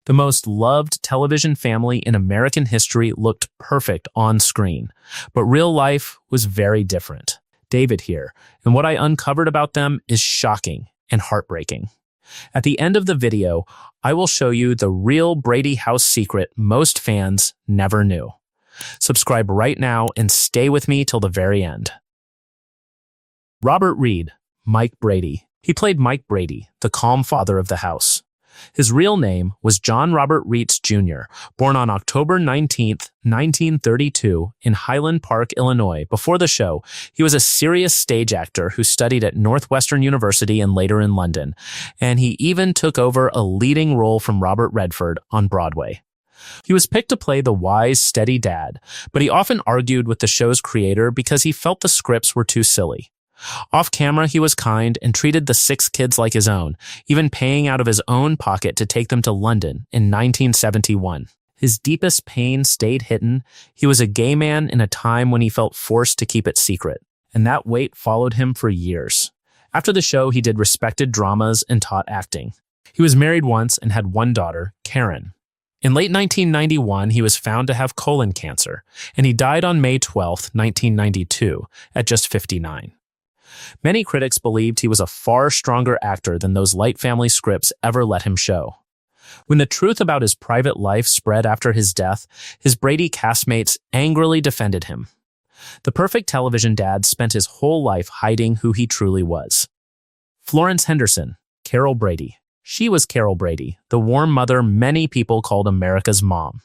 The most loved television family in American history looked perfect on screen, but real life was very different. David here, and what I uncovered about them is shocking and heartbreaking. At the end of the video, I will show you the real Brady house secret most fans never knew. Subscribe right now and stay with me till the very end. Robert Reed, Mike Brady. He played Mike Brady, the calm father of the house. His real name was John Robert Reitz Jr., born on October 19, 1932, in Highland Park, Illinois. Before the show, he was a serious stage actor who studied at Northwestern University and later in London, and he even took over a leading role from Robert Redford on Broadway. He was picked to play the wise, steady dad, but he often argued with the show's creator because he felt the scripts were too silly. Off camera, he was kind and treated the 6 kids like his own, even paying out of his own pocket to take them to London in 1971. His deepest pain stayed hidden. He was a gay man in a time when he felt forced to keep it secret, and that weight followed him for years. After the show, he did respected dramas and taught acting. He was married once and had one daughter, Karen. In late 1991, he was found to have colon cancer, and he died on May 12, 1992, at just 59. Many critics believed he was a far stronger actor than those light family scripts ever let him show. When the truth about his private life spread after his death, his Brady castmates angrily defended him. The perfect television dad spent his whole life hiding who he truly was. Florence Henderson, Carol Brady. She was Carol Brady, the warm mother many people called America's mom.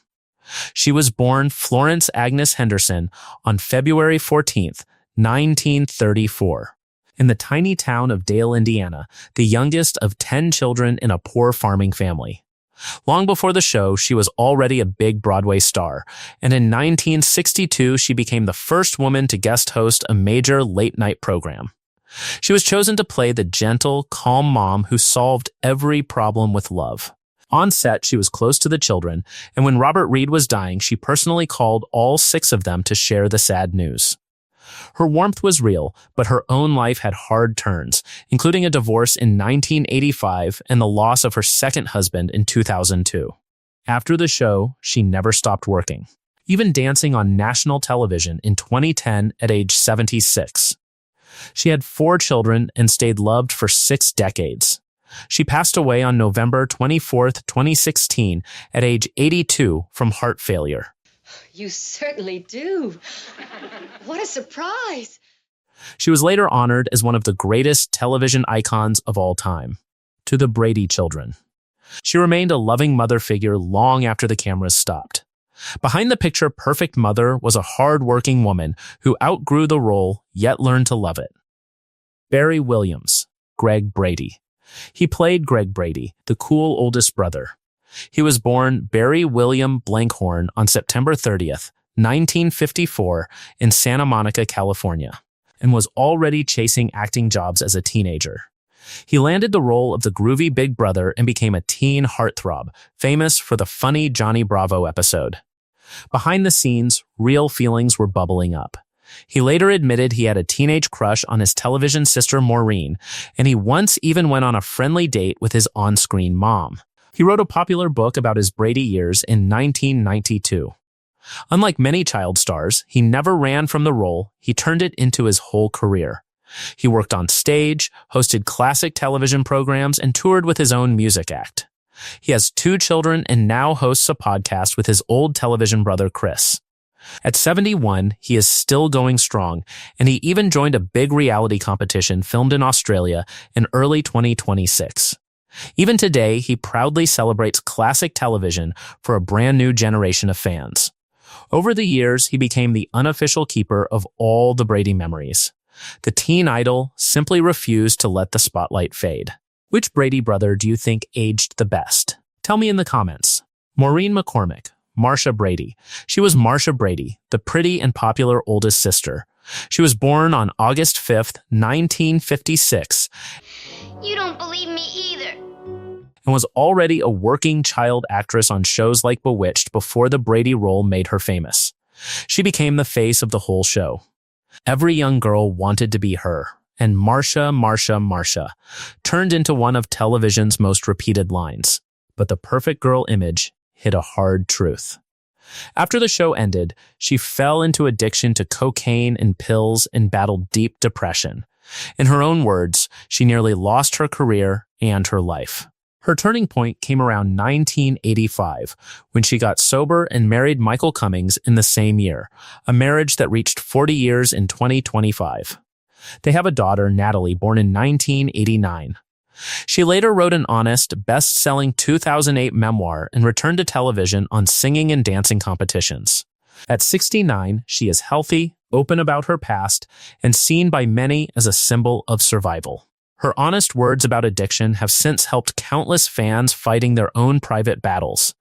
She was born Florence Agnes Henderson on February 14th, 1934. In the tiny town of Dale, Indiana, the youngest of 10 children in a poor farming family. Long before the show, she was already a big Broadway star, and in 1962, she became the first woman to guest host a major late-night program. She was chosen to play the gentle, calm mom who solved every problem with love. On set, she was close to the children, and when Robert Reed was dying, she personally called all 6 of them to share the sad news. Her warmth was real, but her own life had hard turns, including a divorce in 1985 and the loss of her second husband in 2002. After the show, she never stopped working, even dancing on national television in 2010 at age 76. She had 4 children and stayed loved for 6 decades. She passed away on November 24, 2016, at age 82 from heart failure. You certainly do. What a surprise. She was later honored as one of the greatest television icons of all time. To the Brady children. She remained a loving mother figure long after the cameras stopped. Behind the picture perfect mother was a hard-working woman who outgrew the role yet learned to love it. Barry Williams, Greg Brady. He played Greg Brady, the cool oldest brother. He was born Barry William Blankhorn on September 30th, 1954, in Santa Monica, California, and was already chasing acting jobs as a teenager. He landed the role of the groovy big brother and became a teen heartthrob, famous for the funny Johnny Bravo episode. Behind the scenes, real feelings were bubbling up. He later admitted he had a teenage crush on his television sister Maureen, and he once even went on a friendly date with his on-screen mom. He wrote a popular book about his Brady years in 1992. Unlike many child stars, he never ran from the role, he turned it into his whole career. He worked on stage, hosted classic television programs, and toured with his own music act. He has 2 children and now hosts a podcast with his old television brother Chris. At 71, he is still going strong, and he even joined a big reality competition filmed in Australia in early 2026. Even today, he proudly celebrates classic television for a brand new generation of fans. Over the years, he became the unofficial keeper of all the Brady memories. The teen idol simply refused to let the spotlight fade. Which Brady brother do you think aged the best? Tell me in the comments. Maureen McCormick, Marcia Brady. She was Marcia Brady, the pretty and popular oldest sister. She was born on August 5th, 1956. You don't believe me either. And was already a working child actress on shows like Bewitched before the Brady role made her famous. She became the face of the whole show. Every young girl wanted to be her, and Marcia turned into one of television's most repeated lines. But the perfect girl image hit a hard truth. After the show ended, she fell into addiction to cocaine and pills and battled deep depression. In her own words, she nearly lost her career and her life. Her turning point came around 1985, when she got sober and married Michael Cummings in the same year, a marriage that reached 40 years in 2025. They have a daughter, Natalie, born in 1989. She later wrote an honest, best-selling 2008 memoir and returned to television on singing and dancing competitions. At 69, she is healthy, open about her past, and seen by many as a symbol of survival. Her honest words about addiction have since helped countless fans fighting their own private battles.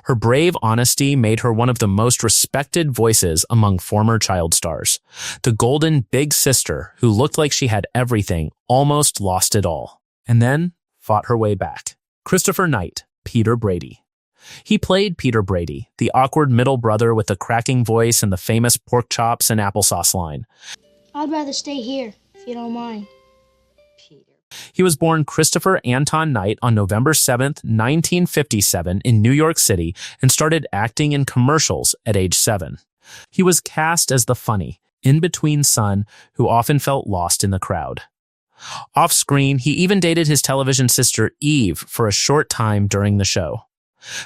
Her brave honesty made her one of the most respected voices among former child stars. The golden big sister who looked like she had everything almost lost it all, and then fought her way back. Christopher Knight, Peter Brady. He played Peter Brady, the awkward middle brother with the cracking voice and the famous pork chops and applesauce line. I'd rather stay here, if you don't mind. He was born Christopher Anton Knight on November 7th, 1957 in New York City and started acting in commercials at age 7. He was cast as the funny, in-between son who often felt lost in the crowd. Off-screen, he even dated his television sister Eve for a short time during the show.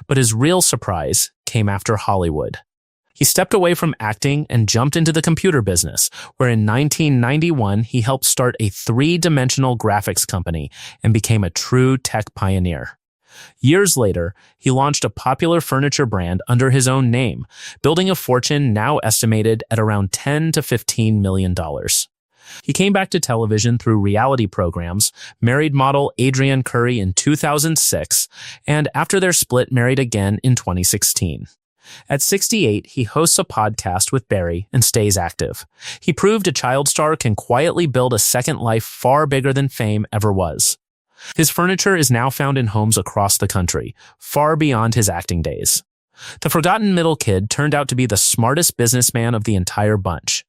But his real surprise came after Hollywood. He stepped away from acting and jumped into the computer business, where in 1991 he helped start a three-dimensional graphics company and became a true tech pioneer. Years later, he launched a popular furniture brand under his own name, building a fortune now estimated at around $10 to $15 million. He came back to television through reality programs, married model Adrienne Curry in 2006, and after their split, married again in 2016. At 68, he hosts a podcast with Barry and stays active. He proved a child star can quietly build a second life far bigger than fame ever was. His furniture is now found in homes across the country, far beyond his acting days. The forgotten middle kid turned out to be the smartest businessman of the entire bunch.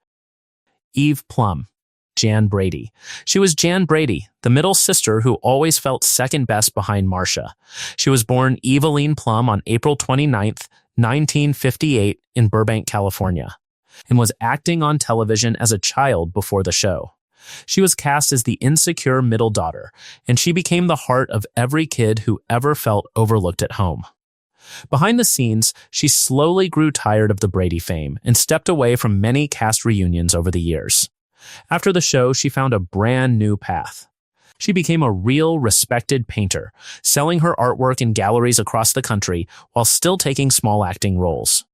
Eve Plum. Jan Brady. She was Jan Brady, the middle sister who always felt second best behind Marcia. She was born Eveline Plum on April 29th, 1958 in Burbank, California, and was acting on television as a child before the show. She was cast as the insecure middle daughter, and she became the heart of every kid who ever felt overlooked at home. Behind the scenes, she slowly grew tired of the Brady fame and stepped away from many cast reunions over the years. After the show, she found a brand new path. She became a real, respected painter, selling her artwork in galleries across the country while still taking small acting roles.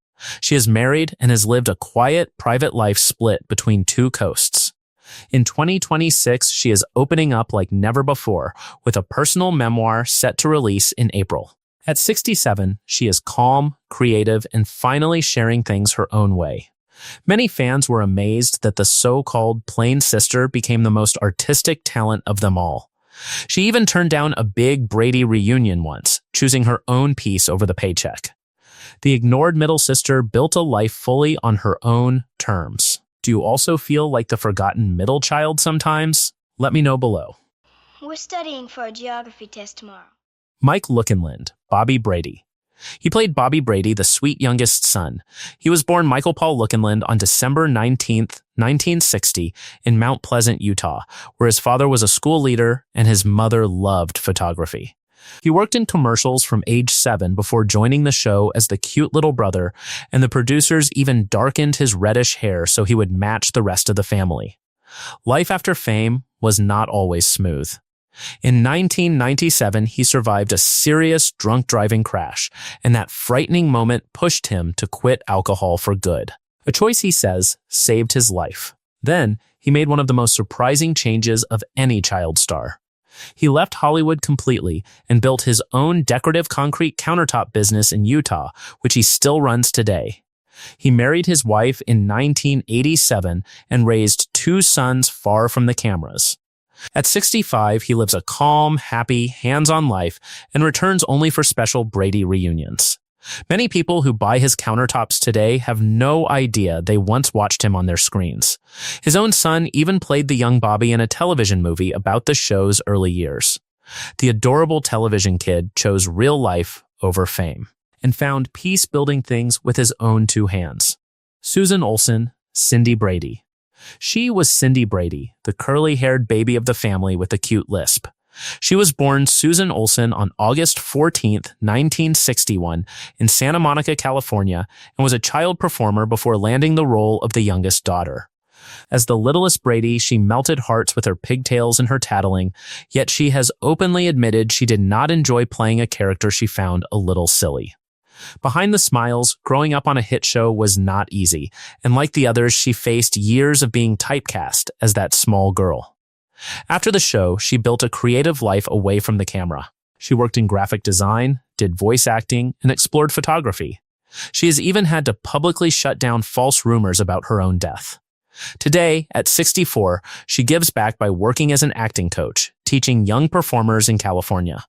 She is married and has lived a quiet, private life split between two coasts. In 2026, she is opening up like never before with a personal memoir set to release in April. At 67, she is calm, creative, and finally sharing things her own way. Many fans were amazed that the so-called plain sister became the most artistic talent of them all. She even turned down a big Brady reunion once, choosing her own piece over the paycheck. The ignored middle sister built a life fully on her own terms. Do you also feel like the forgotten middle child sometimes? Let me know below. We're studying for a geography test tomorrow. Mike Lookinland, Bobby Brady. He played Bobby Brady, the sweet youngest son. He was born Michael Paul Lookinland on December 19th, 1960 in Mount Pleasant, Utah, where his father was a school leader and his mother loved photography. He worked in commercials from age 7 before joining the show as the cute little brother, and the producers even darkened his reddish hair so he would match the rest of the family. Life after fame was not always smooth. In 1997, he survived a serious drunk driving crash, and that frightening moment pushed him to quit alcohol for good. A choice, he says, saved his life. Then, he made one of the most surprising changes of any child star. He left Hollywood completely and built his own decorative concrete countertop business in Utah, which he still runs today. He married his wife in 1987 and raised 2 sons far from the cameras. At 65, he lives a calm, happy, hands-on life and returns only for special Brady reunions. Many people who buy his countertops today have no idea they once watched him on their screens. His own son even played the young Bobby in a television movie about the show's early years. The adorable television kid chose real life over fame and found peace building things with his own two hands. Susan Olsen, Cindy Brady. She was Cindy Brady, the curly-haired baby of the family with a cute lisp. She was born Susan Olsen on August 14, 1961, in Santa Monica, California, and was a child performer before landing the role of the youngest daughter. As the littlest Brady, she melted hearts with her pigtails and her tattling, yet she has openly admitted she did not enjoy playing a character she found a little silly. Behind the smiles, growing up on a hit show was not easy, and like the others, she faced years of being typecast as that small girl. After the show, she built a creative life away from the camera. She worked in graphic design, did voice acting, and explored photography. She has even had to publicly shut down false rumors about her own death. Today, at 64, she gives back by working as an acting coach, teaching young performers in California.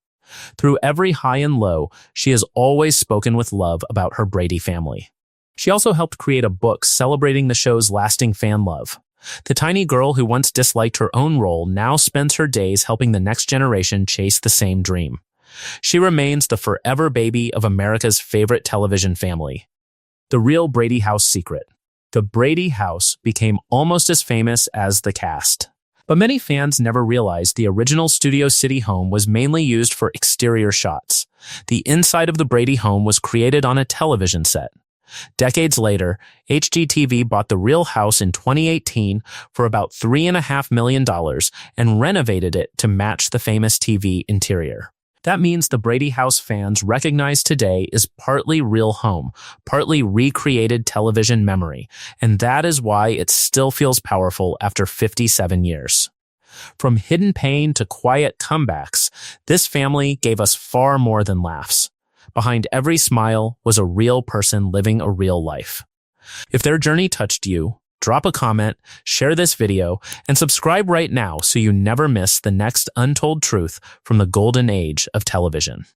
Through every high and low, she has always spoken with love about her Brady family. She also helped create a book celebrating the show's lasting fan love. The tiny girl who once disliked her own role now spends her days helping the next generation chase the same dream. She remains the forever baby of America's favorite television family. The real Brady House secret. The Brady house became almost as famous as the cast. But many fans never realized the original Studio City home was mainly used for exterior shots. The inside of the Brady home was created on a television set. Decades later, HGTV bought the real house in 2018 for about $3.5 million and renovated it to match the famous TV interior. That means the Brady House fans recognize today is partly real home, partly recreated television memory, and that is why it still feels powerful after 57 years. From hidden pain to quiet comebacks, this family gave us far more than laughs. Behind every smile was a real person living a real life. If their journey touched you, drop a comment, share this video, and subscribe right now so you never miss the next untold truth from the golden age of television.